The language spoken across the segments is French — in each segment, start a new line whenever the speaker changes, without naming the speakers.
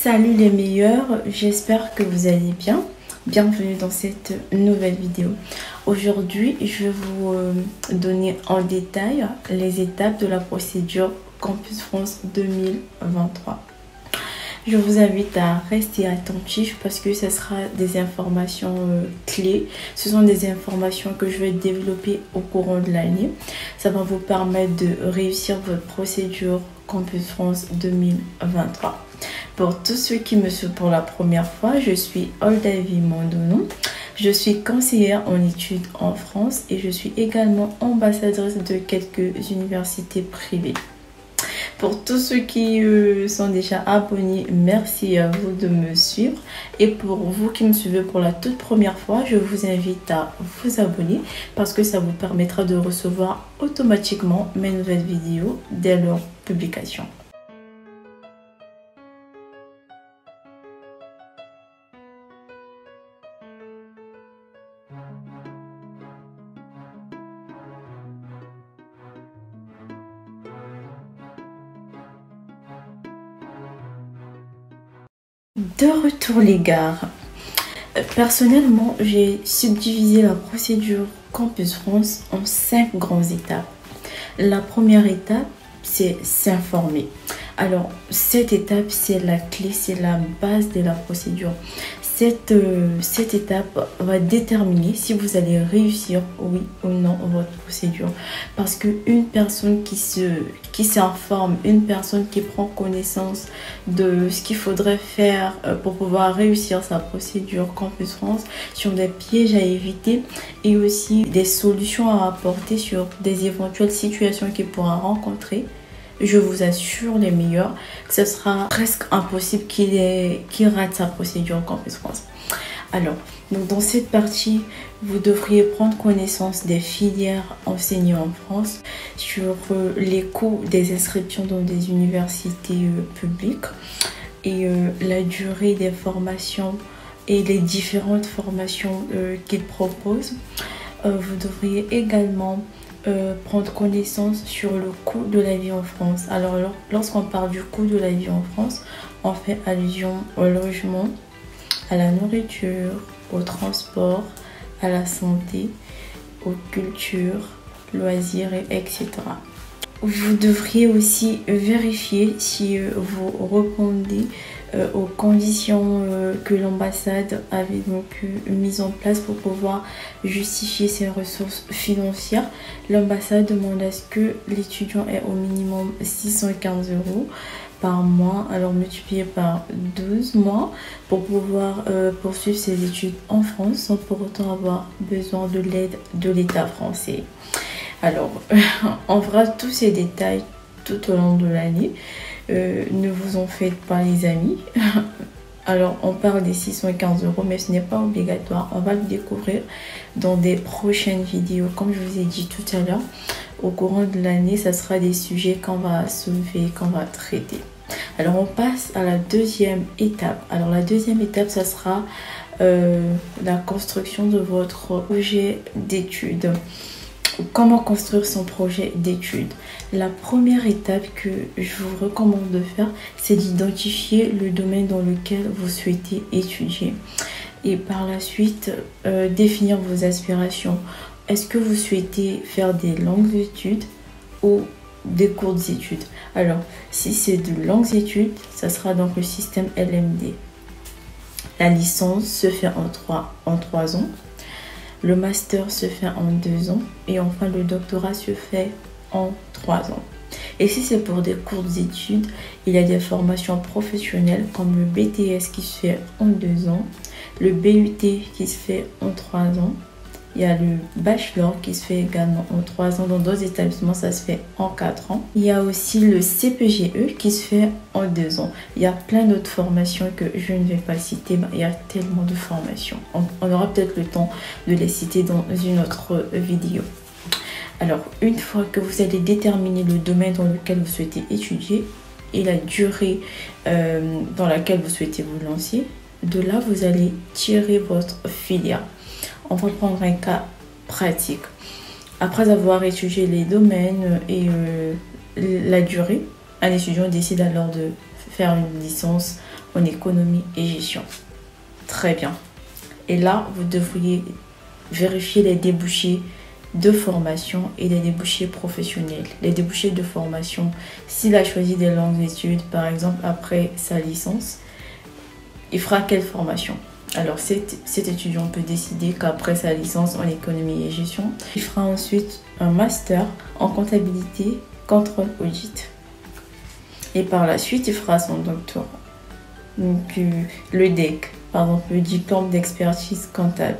Salut les meilleurs, j'espère que vous allez bien. Bienvenue dans cette nouvelle vidéo. Aujourd'hui, je vais vous donner en détail les étapes de la procédure Campus France 2023. Je vous invite à rester attentif parce que ce sera des informations clés. Ce sont des informations que je vais développer au courant de l'année. Ça va vous permettre de réussir votre procédure Campus France 2023. Pour tous ceux qui me suivent pour la première fois, je suis Oldavi Mondono. Je suis conseillère en études en France et je suis également ambassadrice de quelques universités privées. Pour tous ceux qui sont déjà abonnés, merci à vous de me suivre. Et pour vous qui me suivez pour la toute première fois, je vous invite à vous abonner parce que ça vous permettra de recevoir automatiquement mes nouvelles vidéos dès leur publication. De retour les gars, personnellement j'ai subdivisé la procédure Campus France en 5 grandes étapes. La première étape, c'est s'informer. Alors cette étape, c'est la clé, c'est la base de la procédure. Cette étape va déterminer si vous allez réussir, oui ou non, votre procédure. Parce qu'une personne qui s'informe, une personne qui prend connaissance de ce qu'il faudrait faire pour pouvoir réussir sa procédure Campus France, sur des pièges à éviter et aussi des solutions à apporter sur des éventuelles situations qu'il pourra rencontrer, je vous assure les meilleurs que ce sera presque impossible qu'il rate sa procédure Campus France. Alors, donc dans cette partie, vous devriez prendre connaissance des filières enseignées en France, sur les coûts des inscriptions dans des universités publiques et la durée des formations et les différentes formations qu'ils proposent. Vous devriez également prendre connaissance sur le coût de la vie en France. Alors lorsqu'on parle du coût de la vie en France, on fait allusion au logement, à la nourriture, au transport, à la santé, aux cultures, loisirs, etc. Vous devriez aussi vérifier si vous répondez aux conditions que l'ambassade avait donc mises en place pour pouvoir justifier ses ressources financières. L'ambassade demande à ce que l'étudiant ait au minimum 615 € par mois, alors multiplié par 12 mois pour pouvoir poursuivre ses études en France sans pour autant avoir besoin de l'aide de l'État français. Alors, on verra tous ces détails tout au long de l'année. Ne vous en faites pas les amis. Alors, on parle des 615 €, mais ce n'est pas obligatoire. On va le découvrir dans des prochaines vidéos. Comme je vous ai dit tout à l'heure, au courant de l'année, ça sera des sujets qu'on va soulever, qu'on va traiter. Alors, on passe à la deuxième étape. Alors, la deuxième étape, ça sera la construction de votre projet d'études. Comment construire son projet d'études? La première étape que je vous recommande de faire, c'est d'identifier le domaine dans lequel vous souhaitez étudier. Et par la suite, définir vos aspirations. Est-ce que vous souhaitez faire des longues études ou des courtes études? Alors, si c'est de longues études, ça sera donc le système LMD. La licence se fait en 3 ans. Le master se fait en 2 ans et enfin le doctorat se fait en 3 ans. Et si c'est pour des courtes études, il y a des formations professionnelles comme le BTS qui se fait en 2 ans, le BUT qui se fait en 3 ans, il y a le bachelor qui se fait également en 3 ans. Dans d'autres établissements, ça se fait en 4 ans. Il y a aussi le CPGE qui se fait en 2 ans. Il y a plein d'autres formations que je ne vais pas citer. Il y a tellement de formations. On aura peut-être le temps de les citer dans une autre vidéo. Alors, une fois que vous allez déterminer le domaine dans lequel vous souhaitez étudier et la durée dans laquelle vous souhaitez vous lancer, de là, vous allez tirer votre filière. On va prendre un cas pratique. Après avoir étudié les domaines et la durée, un étudiant décide alors de faire une licence en économie et gestion. Très bien. Et là, vous devriez vérifier les débouchés de formation et les débouchés professionnels. Les débouchés de formation, s'il a choisi des longues études, par exemple après sa licence, il fera quelle formation? Alors cet étudiant peut décider qu'après sa licence en économie et gestion, il fera ensuite un master en comptabilité, contrôle, audit. Et par la suite, il fera son doctorat. Donc le DEC, par exemple le diplôme d'expertise comptable.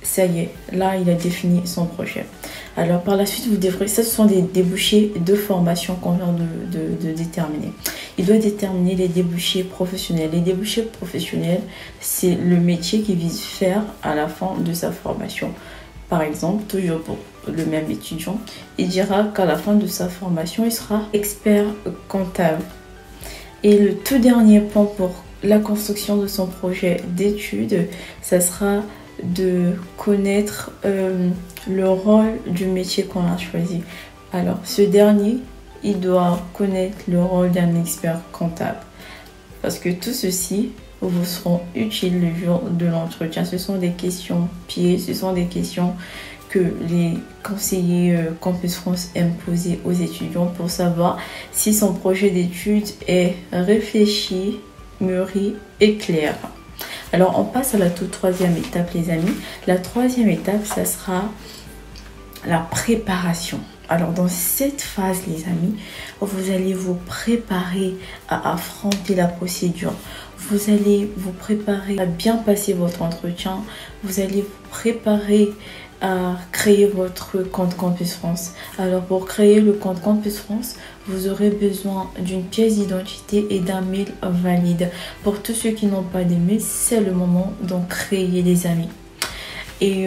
Ça y est, là il a défini son projet. Alors par la suite, vous devrez, ce sont des débouchés de formation qu'on vient de déterminer. Il doit déterminer les débouchés professionnels. Les débouchés professionnels, c'est le métier qu'il vise faire à la fin de sa formation. Par exemple, toujours pour le même étudiant, il dira qu'à la fin de sa formation, il sera expert comptable. Et le tout dernier point pour la construction de son projet d'études, ça sera de connaître le rôle du métier qu'on a choisi. Alors, ce dernier, il doit connaître le rôle d'un expert comptable. Parce que tout ceci vous seront utiles le jour de l'entretien. Ce sont des questions pièges, ce sont des questions que les conseillers Campus France aiment poser aux étudiants pour savoir si son projet d'études est réfléchi, mûri et clair. Alors, on passe à la toute troisième étape, les amis. La troisième étape, ça sera la préparation. Alors, dans cette phase, les amis, vous allez vous préparer à affronter la procédure. Vous allez vous préparer à bien passer votre entretien. Vous allez vous préparer à créer votre compte Campus France. Alors, pour créer le compte Campus France, vous aurez besoin d'une pièce d'identité et d'un mail valide. Pour tous ceux qui n'ont pas de mail, c'est le moment d'en créer, les amis. Et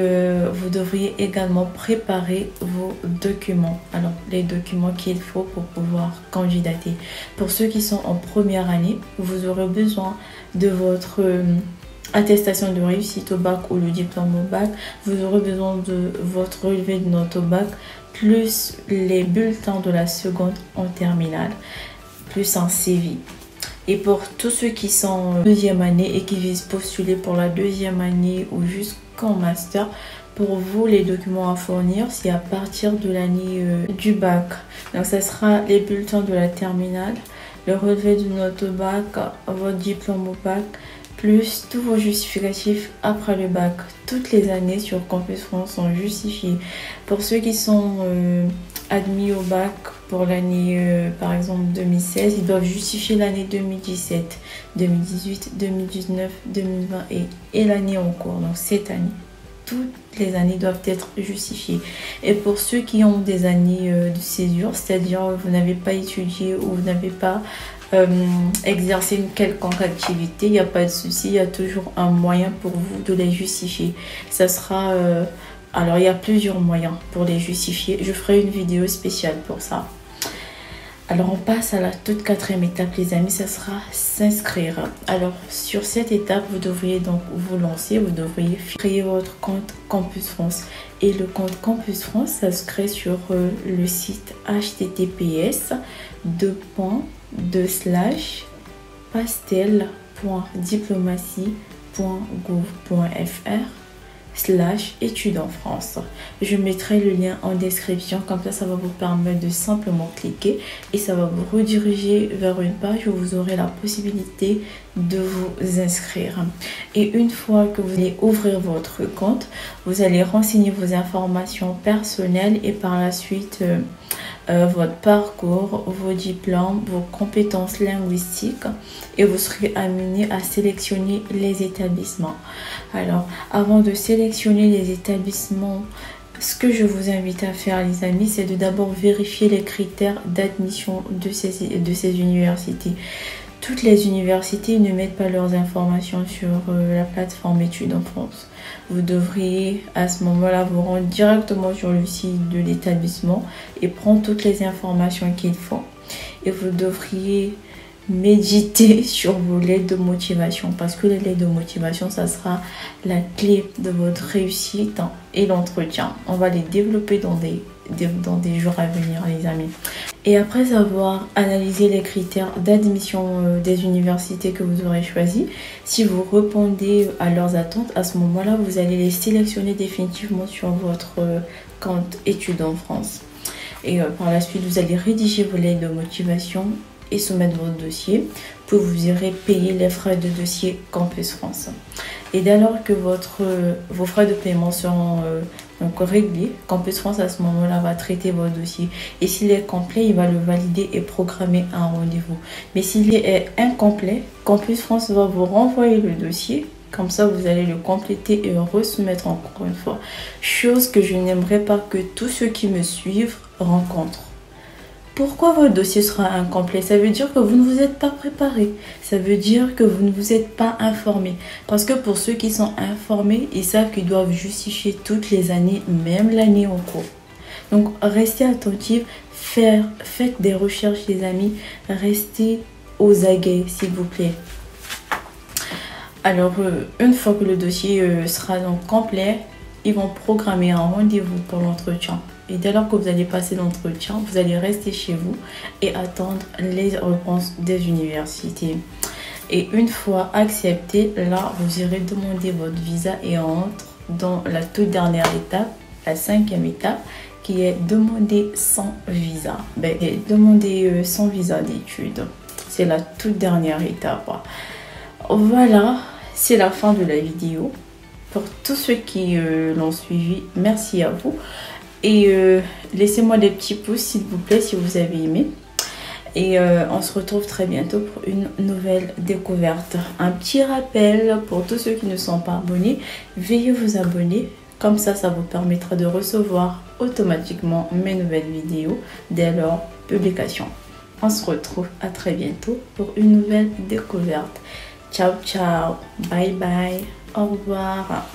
vous devriez également préparer vos documents. Alors, les documents qu'il faut pour pouvoir candidater. Pour ceux qui sont en première année, vous aurez besoin de votre attestation de réussite au bac ou le diplôme au bac. Vous aurez besoin de votre relevé de notes au bac, plus les bulletins de la seconde en terminale, plus un CV. Et pour tous ceux qui sont en deuxième année et qui visent postuler pour la deuxième année ou jusqu'en master, pour vous, les documents à fournir, c'est à partir de l'année du bac. Donc, ça sera les bulletins de la terminale, le relevé de notes au bac, votre diplôme au bac, plus tous vos justificatifs après le bac. Toutes les années sur Campus France sont justifiées. Pour ceux qui sont admis au bac pour l'année, par exemple 2016, ils doivent justifier l'année 2017, 2018, 2019, 2020 et l'année en cours. Donc cette année, toutes les années doivent être justifiées. Et pour ceux qui ont des années de césure, c'est-à-dire vous n'avez pas étudié ou vous n'avez pas exercer une quelconque activité, il n'y a pas de souci, il y a toujours un moyen pour vous de les justifier. Ça sera alors il y a plusieurs moyens pour les justifier. Je ferai une vidéo spéciale pour ça. Alors on passe à la toute quatrième étape, les amis, ça sera s'inscrire. Alors sur cette étape, vous devriez donc vous lancer, vous devriez créer votre compte Campus France. Et le compte Campus France, ça se crée sur le site https://pastel.diplomatie.gouv.fr/études en France. Je mettrai le lien en description, comme ça va vous permettre de simplement cliquer et ça va vous rediriger vers une page où vous aurez la possibilité de vous inscrire. Et une fois que vous allez ouvrir votre compte, vous allez renseigner vos informations personnelles et par la suite votre parcours, vos diplômes, vos compétences linguistiques et vous serez amené à sélectionner les établissements. Alors, avant de sélectionner les établissements, ce que je vous invite à faire, les amis, c'est de d'abord vérifier les critères d'admission de ces universités. Toutes les universités ne mettent pas leurs informations sur la plateforme Études en France. Vous devriez à ce moment-là vous rendre directement sur le site de l'établissement et prendre toutes les informations qu'il faut. Et vous devriez méditer sur vos lettres de motivation parce que les lettres de motivation, ça sera la clé de votre réussite et l'entretien. On va les développer dans des dans des jours à venir, les amis. Et après avoir analysé les critères d'admission des universités que vous aurez choisies, si vous répondez à leurs attentes, à ce moment-là, vous allez les sélectionner définitivement sur votre compte études en France. Et par la suite, vous allez rédiger vos lettres de motivation et soumettre votre dossier. Puis vous irez payer les frais de dossier Campus France. Et dès lors que vos frais de paiement seront donc réglés, Campus France à ce moment-là va traiter votre dossier. Et s'il est complet, il va le valider et programmer un rendez-vous. Mais s'il est incomplet, Campus France va vous renvoyer le dossier. Comme ça, vous allez le compléter et le resoumettre encore une fois. Chose que je n'aimerais pas que tous ceux qui me suivent rencontrent. Pourquoi votre dossier sera incomplet? Ça veut dire que vous ne vous êtes pas préparé. Ça veut dire que vous ne vous êtes pas informé. Parce que pour ceux qui sont informés, ils savent qu'ils doivent justifier toutes les années, même l'année en cours. Donc, restez attentifs. Faites des recherches, les amis. Restez aux aguets, s'il vous plaît. Alors, une fois que le dossier sera donc complet, ils vont programmer un rendez-vous pour l'entretien. Et dès lors que vous allez passer l'entretien, vous allez rester chez vous et attendre les réponses des universités. Et une fois accepté, là, vous irez demander votre visa et on entre dans la toute dernière étape, la 5e étape, qui est demander sans visa. Demander sans visa d'études. C'est la toute dernière étape. Voilà, c'est la fin de la vidéo. Pour tous ceux qui l'ont suivi, merci à vous. Et laissez-moi des petits pouces s'il vous plaît si vous avez aimé. Et on se retrouve très bientôt pour une nouvelle découverte. Un petit rappel pour tous ceux qui ne sont pas abonnés, veuillez vous abonner. Comme ça vous permettra de recevoir automatiquement mes nouvelles vidéos dès leur publication. On se retrouve à très bientôt pour une nouvelle découverte. Ciao, ciao. Bye, bye. Au revoir.